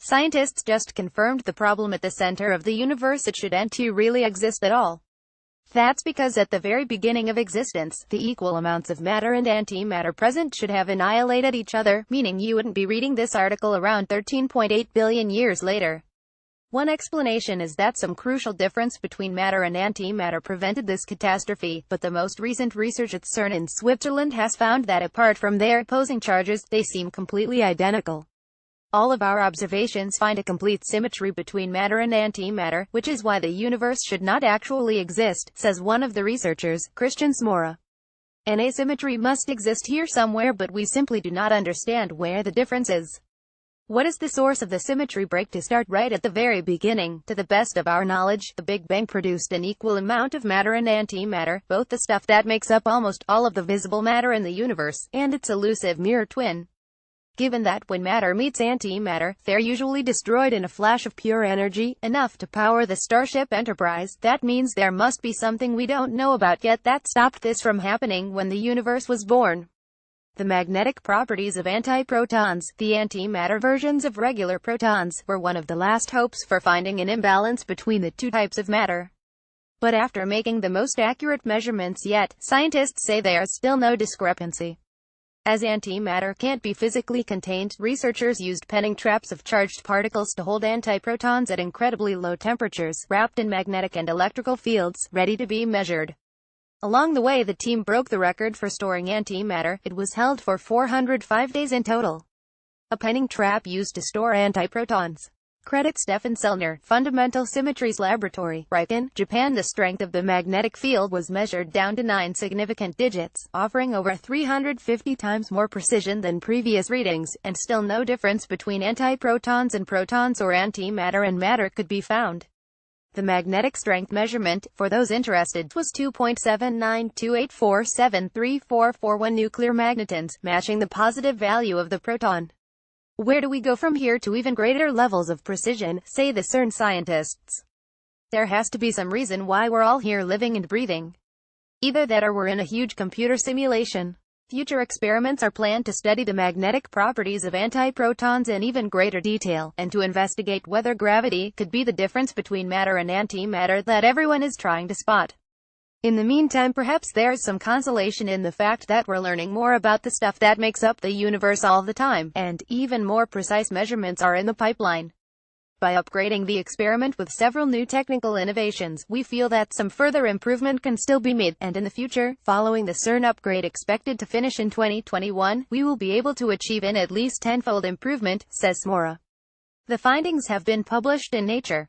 Scientists just confirmed the problem at the center of the universe: it shouldn't really exist at all. That's because at the very beginning of existence, the equal amounts of matter and antimatter present should have annihilated each other, meaning you wouldn't be reading this article around 13.8 billion years later. One explanation is that some crucial difference between matter and antimatter prevented this catastrophe, but the most recent research at CERN in Switzerland has found that apart from their opposing charges, they seem completely identical. All of our observations find a complete symmetry between matter and antimatter, which is why the universe should not actually exist, says one of the researchers, Christian Smora. An asymmetry must exist here somewhere, but we simply do not understand where the difference is. What is the source of the symmetry break? To start right at the very beginning, to the best of our knowledge, the Big Bang produced an equal amount of matter and antimatter, both the stuff that makes up almost all of the visible matter in the universe, and its elusive mirror twin. Given that when matter meets antimatter, they're usually destroyed in a flash of pure energy, enough to power the Starship Enterprise, that means there must be something we don't know about yet that stopped this from happening when the universe was born. The magnetic properties of antiprotons, the antimatter versions of regular protons, were one of the last hopes for finding an imbalance between the two types of matter. But after making the most accurate measurements yet, scientists say there's still no discrepancy. As antimatter can't be physically contained, researchers used penning traps of charged particles to hold antiprotons at incredibly low temperatures, wrapped in magnetic and electrical fields, ready to be measured. Along the way, the team broke the record for storing antimatter. It was held for 405 days in total. A penning trap used to store antiprotons. Credit Stefan Sellner, Fundamental Symmetries Laboratory, Riken, Japan. The strength of the magnetic field was measured down to 9 significant digits, offering over 350 times more precision than previous readings, and still no difference between antiprotons and protons or antimatter and matter could be found. The magnetic strength measurement, for those interested, was 2.7928473441 nuclear megatons, matching the positive value of the proton. Where do we go from here to even greater levels of precision, say the CERN scientists? There has to be some reason why we're all here living and breathing. Either that or we're in a huge computer simulation. Future experiments are planned to study the magnetic properties of antiprotons in even greater detail, and to investigate whether gravity could be the difference between matter and antimatter that everyone is trying to spot. In the meantime, perhaps there's some consolation in the fact that we're learning more about the stuff that makes up the universe all the time, and even more precise measurements are in the pipeline. By upgrading the experiment with several new technical innovations, we feel that some further improvement can still be made, and in the future, following the CERN upgrade expected to finish in 2021, we will be able to achieve an at least tenfold improvement, says Smora. The findings have been published in Nature.